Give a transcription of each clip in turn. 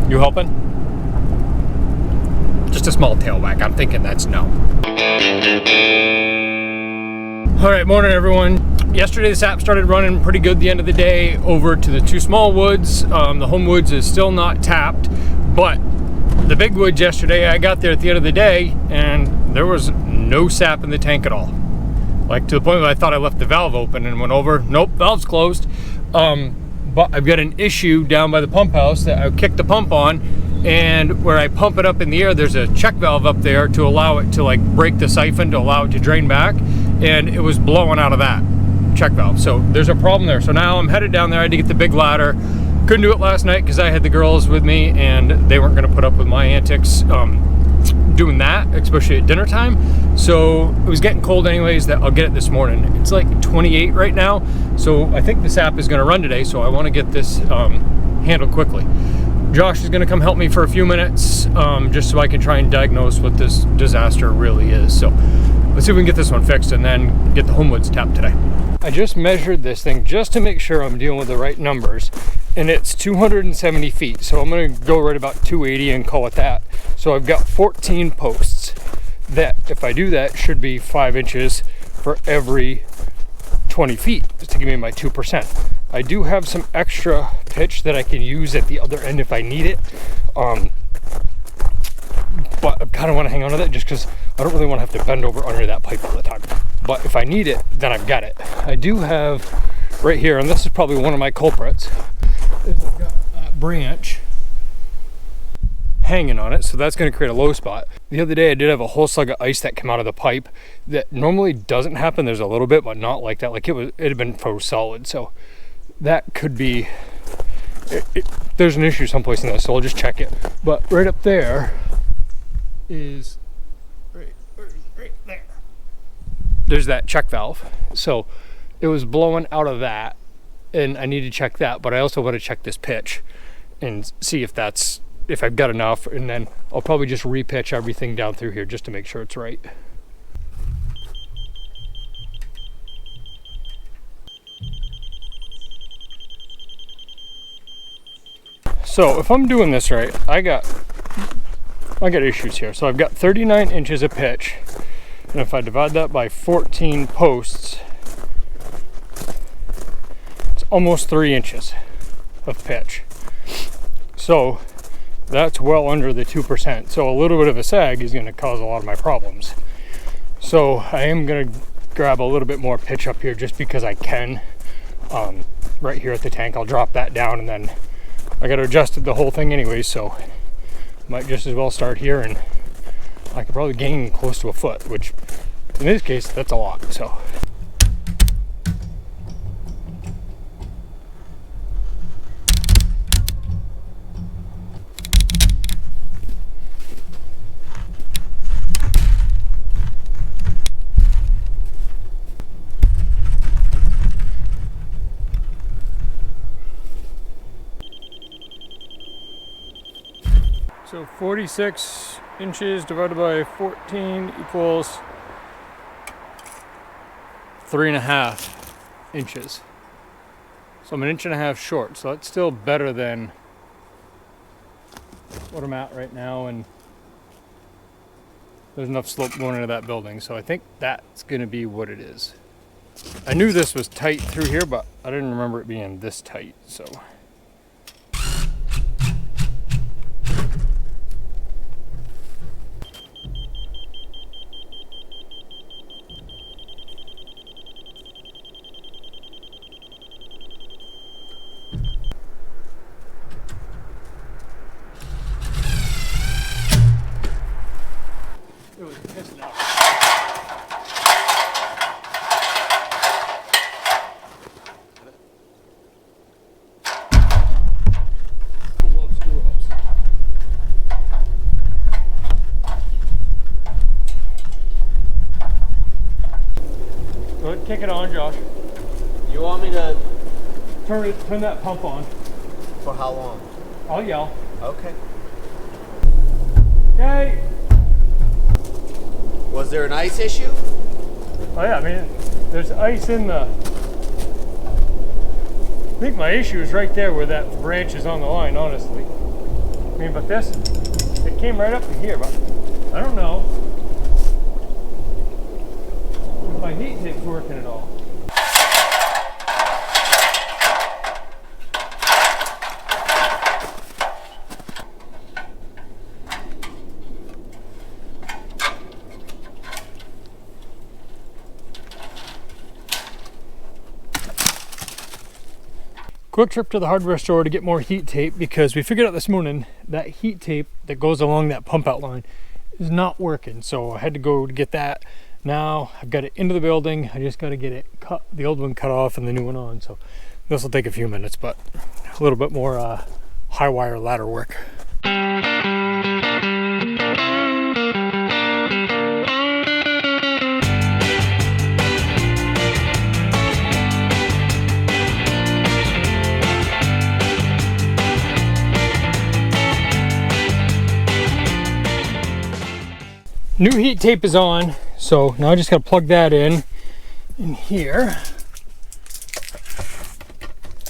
You helping? Just a small tail whack. I'm thinking that's no. All right, morning everyone. Yesterday the sap started running pretty good the end of the day over to the two small woods. The home woods is still not tapped, but the big woods yesterday, I got there at the end of the day and there was no sap in the tank at all. Like to the point where I thought I left the valve open and went over. Nope, valve's closed. But I've got an issue down by the pump house that I kicked the pump on, and where I pump it up in the air, there's a check valve up there to allow it to like break the siphon to allow it to drain back, and it was blowing out of that check valve. So there's a problem there. So now I'm headed down there. I had to get the big ladder. Couldn't do it last night because I had the girls with me and they weren't going to put up with my antics doing that, especially at dinner time. So it was getting cold anyways that I'll get it this morning. It's like 28 right now, so I think the sap is going to run today, so I want to get this handled quickly. Josh is going to come help me for a few minutes just so I can try and diagnose what this disaster really is. So let's see if we can get this one fixed and then get the home woods tapped today. I just measured this thing just to make sure I'm dealing with the right numbers, and it's 270 feet, so I'm going to go right about 280 and call it that. So I've got 14 posts that, if I do that, should be 5 inches for every 20 feet just to give me my 2%. I do have some extra pitch that I can use at the other end if I need it, but I kind of want to hang on to that just because I don't really want to have to bend over under that pipe all the time. But if I need it, then I've got it. I do have right here, and this is probably one of my culprits, is I've got that branch hanging on it, so that's going to create a low spot. The other day I did have a whole slug of ice that came out of the pipe that normally doesn't happen. There's a little bit, but not like that. Like it had been froze solid, so that could be there's an issue someplace in this, so I'll just check it. But right up there is right there, there's that check valve, so it was blowing out of that and I need to check that, but I also want to check this pitch and see if I've got enough, and then I'll probably just repitch everything down through here just to make sure it's right. So if I'm doing this right, I got issues here. So I've got 39 inches of pitch, and if I divide that by 14 posts, it's almost 3 inches of pitch. So that's well under the 2%. So a little bit of a sag is going to cause a lot of my problems. So I am going to grab a little bit more pitch up here just because I can. Right here at the tank, I'll drop that down, and then I got to adjust the whole thing anyway, so might just as well start here, and I could probably gain close to a foot, which in this case, that's a lot. So So 46 inches divided by 14 equals 3.5 inches. So I'm 1.5 inches short. So that's still better than what I'm at right now. And there's enough slope going into that building. So I think that's going to be what it is. I knew this was tight through here, but I didn't remember it being this tight. So it was pissing off. Go ahead, kick it on, Josh. You want me to turn that pump on. For how long? I'll yell. Okay. Okay. Was there an ice issue? Oh yeah, I mean, there's ice in the... I think my issue is right there where that branch is on the line, honestly. mean, but this, it came right up to here, but I don't know if my heat tape's working at all. Quick trip to the hardware store to get more heat tape because we figured out this morning that heat tape that goes along that pump out line is not working. So I had to go to get that. Now I've got it into the building. I just got to get it cut, the old one cut off and the new one on. So this will take a few minutes, but a little bit more high wire ladder work. New heat tape is on, so now I just gotta plug that in here.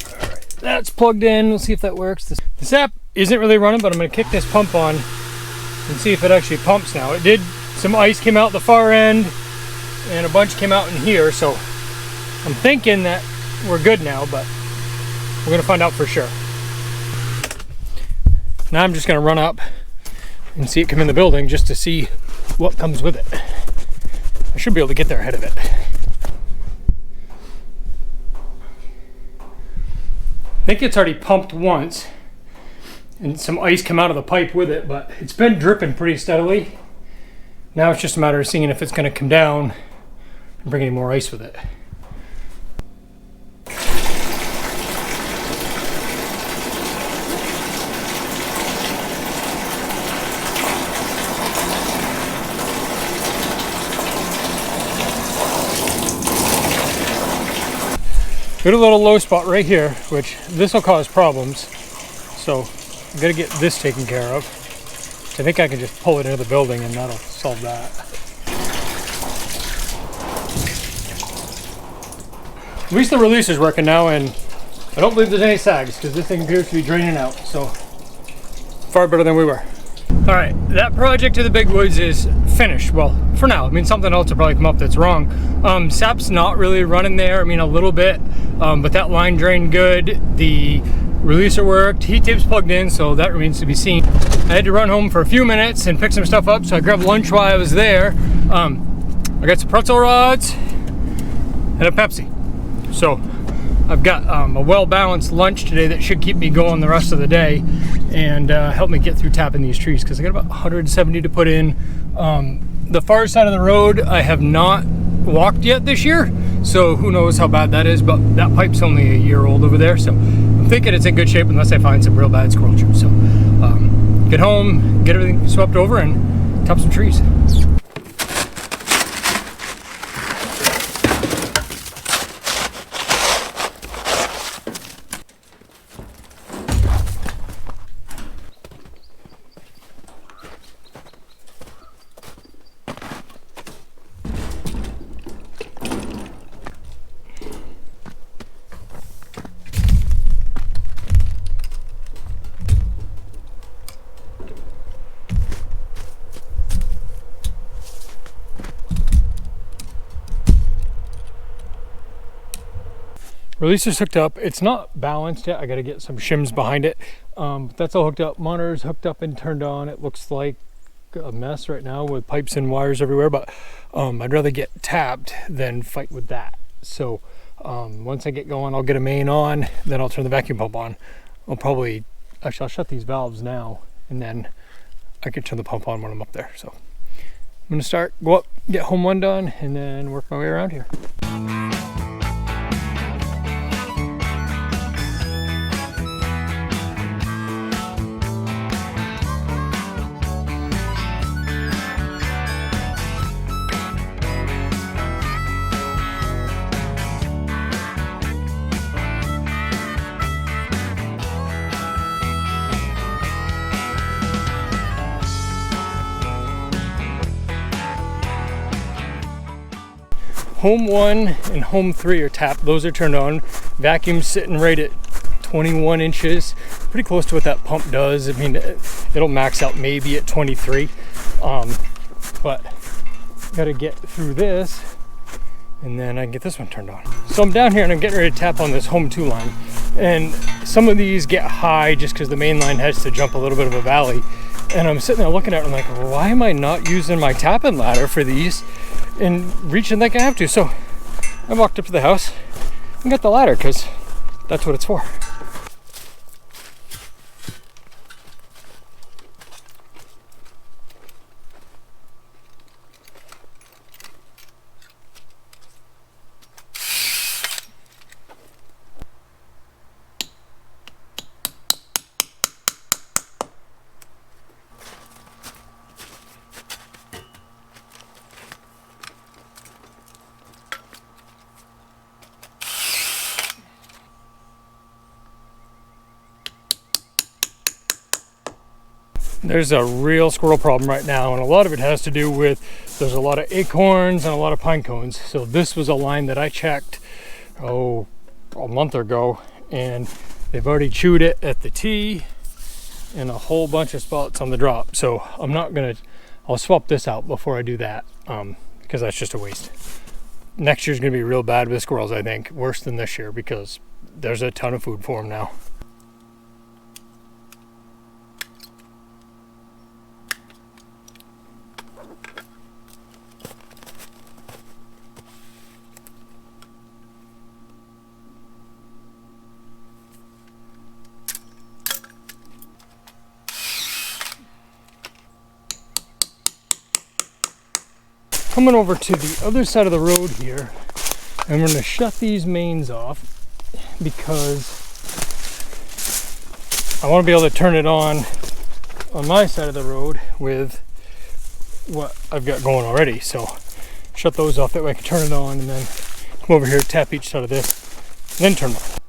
All right, that's plugged in. We'll see if that works. The sap isn't really running, but I'm gonna kick this pump on and see if it actually pumps now. It did, some ice came out the far end and a bunch came out in here, so I'm thinking that we're good now, but we're gonna find out for sure. Now I'm just gonna run up and see it come in the building just to see what comes with it. I should be able to get there ahead of it. I think it's already pumped once and some ice come out of the pipe with it, but it's been dripping pretty steadily. Now it's just a matter of seeing if it's going to come down and bring any more ice with it. Got a little low spot right here, which this will cause problems. So I'm gonna get this taken care of. I think I can just pull it into the building and that'll solve that. At least the releaser's working now, and I don't believe there's any sags because this thing appears to be draining out. So far better than we were. All right, that project to the big woods is finished. Well, for now. I mean, something else will probably come up that's wrong. Sap's not really running there. I mean, a little bit, but that line drained good. The releaser worked. Heat tape's plugged in, so that remains to be seen. I had to run home for a few minutes and pick some stuff up, so I grabbed lunch while I was there. I got some pretzel rods and a Pepsi. So I've got a well-balanced lunch today that should keep me going the rest of the day and help me get through tapping these trees because I got about 170 to put in. The far side of the road I have not walked yet this year, so who knows how bad that is, but that pipe's only a year old over there, so I'm thinking it's in good shape unless I find some real bad squirrel trips. So get home, get everything swept over and tap some trees. Releaser's hooked up. It's not balanced yet. I got to get some shims behind it. But that's all hooked up. Monitor's hooked up and turned on. It looks like a mess right now with pipes and wires everywhere, but I'd rather get tapped than fight with that. So once I get going, I'll get a main on, then I'll turn the vacuum pump on. Actually I'll shut these valves now and then I can turn the pump on when I'm up there. So I'm gonna go up, get home one done, and then work my way around here. Home 1 and home 3 are tapped. Those are turned on. Vacuum's sitting right at 21 inches, pretty close to what that pump does. I mean, it'll max out maybe at 23, but gotta get through this and then I can get this one turned on. So I'm down here and I'm getting ready to tap on this Home 2 line, and some of these get high just because the main line has to jump a little bit of a valley, and I'm sitting there looking at it, I'm like, why am I not using my tapping ladder for these and reaching like I have to? So I walked up to the house and got the ladder because that's what it's for. There's a real squirrel problem right now, and a lot of it has to do with there's a lot of acorns and a lot of pine cones. So this was a line that I checked a month ago, and they've already chewed it at the tee and a whole bunch of spots on the drop. So I'll swap this out before I do that, because that's just a waste. Next year's gonna be real bad with squirrels, I think, worse than this year, because there's a ton of food for them now. Coming over to the other side of the road here, I'm going to shut these mains off because I want to be able to turn it on my side of the road with what I've got going already. So shut those off, that way I can turn it on and then come over here, tap each side of this, and then turn it on.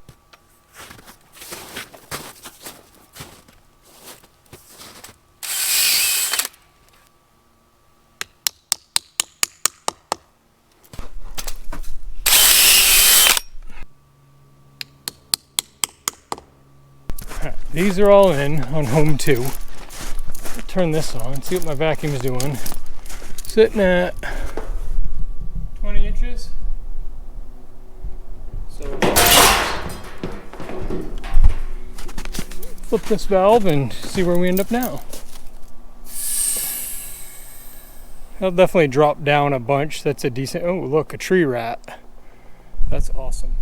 These are all in on Home 2. Turn this on, see what my vacuum is doing. Sitting at 20 inches. So flip this valve and see where we end up now. It'll definitely drop down a bunch. That's a decent, oh look, a tree rat. That's awesome.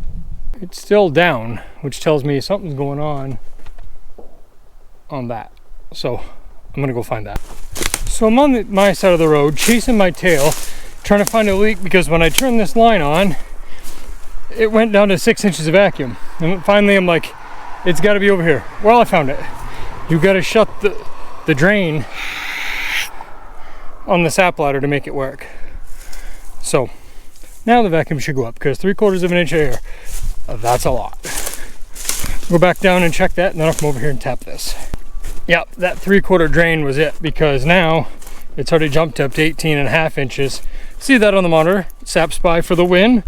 It's still down, which tells me something's going on that. So I'm gonna go find that. So I'm on my side of the road, chasing my tail, trying to find a leak, because when I turned this line on, it went down to 6 inches of vacuum. And finally I'm like, it's gotta be over here. Well, I found it. You gotta shut the drain on the sap ladder to make it work. So now the vacuum should go up, because 3/4 of an inch of air, that's a lot. Go back down and check that, and then I'll come over here and tap this. Yep, that 3/4 drain was it, because now it's already jumped up to 18.5 inches. See that on the monitor, Sap Spy for the win.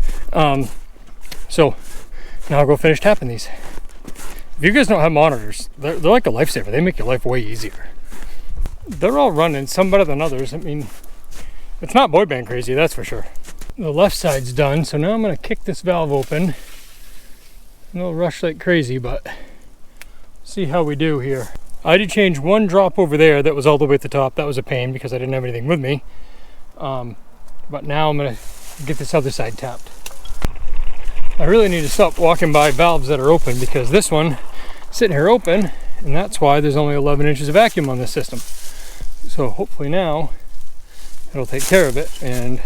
So now I'll go finish tapping these. If you guys don't have monitors, they're like a lifesaver. They make your life way easier. They're all running, some better than others. I mean, it's not boy band crazy, that's for sure. The left side's done, so now I'm gonna kick this valve open. It'll rush like crazy, but see how we do here. I did change one drop over there that was all the way at the top. That was a pain because I didn't have anything with me. But now I'm gonna get this other side tapped. I really need to stop walking by valves that are open, because this one sitting here open, and that's why there's only 11 inches of vacuum on this system. So hopefully now it'll take care of it, and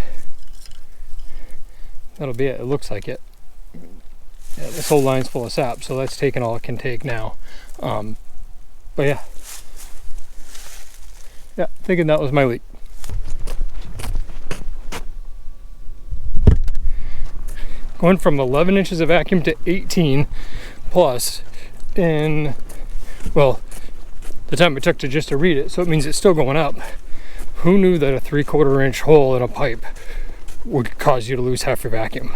that'll be it. It looks like it. Yeah, this whole line's full of sap, so that's taking all it can take now. But yeah, thinking that was my leak. Going from 11 inches of vacuum to 18 plus in, well, the time it took to just to read it, so it means it's still going up. Who knew that a 3/4 inch hole in a pipe would cause you to lose half your vacuum?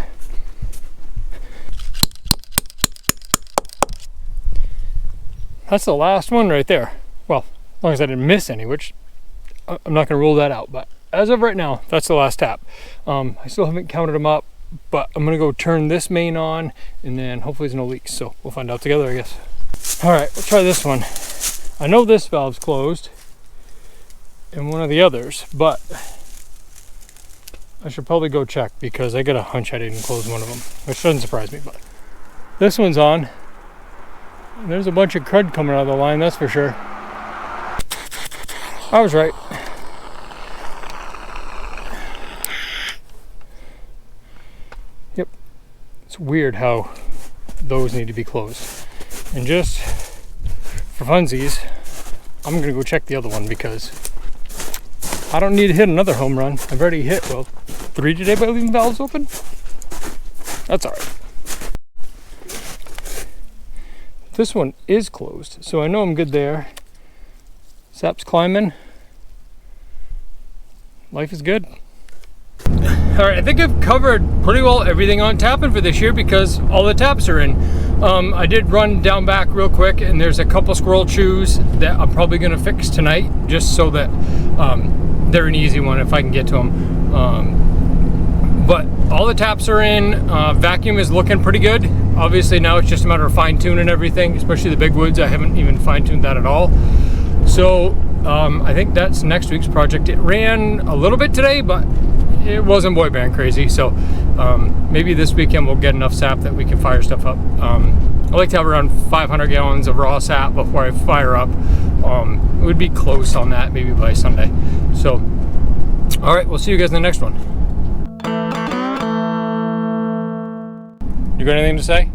That's the last one right there. Well, as long as I didn't miss any, which I'm not gonna rule that out, but as of right now, that's the last tap. I still haven't counted them up, but I'm gonna go turn this main on and then hopefully there's no leaks. So we'll find out together, I guess. All right, we'll try this one. I know this valve's closed and one of the others, but I should probably go check because I got a hunch I didn't close one of them, which doesn't surprise me, but this one's on. There's a bunch of crud coming out of the line, that's for sure. I was right. Yep. It's weird how those need to be closed. And just for funsies, I'm gonna go check the other one because I don't need to hit another home run. I've already hit, well, 3 today by leaving valves open. That's all right. This one is closed, so I know I'm good there. Sap's climbing. Life is good. All right, I think I've covered pretty well everything on tapping for this year because all the taps are in. I did run down back real quick, and there's a couple squirrel chews that I'm probably gonna fix tonight just so that they're an easy one if I can get to them. But all the taps are in. Vacuum is looking pretty good. Obviously now it's just a matter of fine tuning everything, especially the big woods. I haven't even fine tuned that at all. So I think that's next week's project. It ran a little bit today, but it wasn't boy band crazy. So maybe this weekend we'll get enough sap that we can fire stuff up. I like to have around 500 gallons of raw sap before I fire up. It would be close on that maybe by Sunday. So, all right, we'll see you guys in the next one. You got anything to say?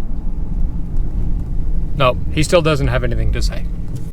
No, he still doesn't have anything to say.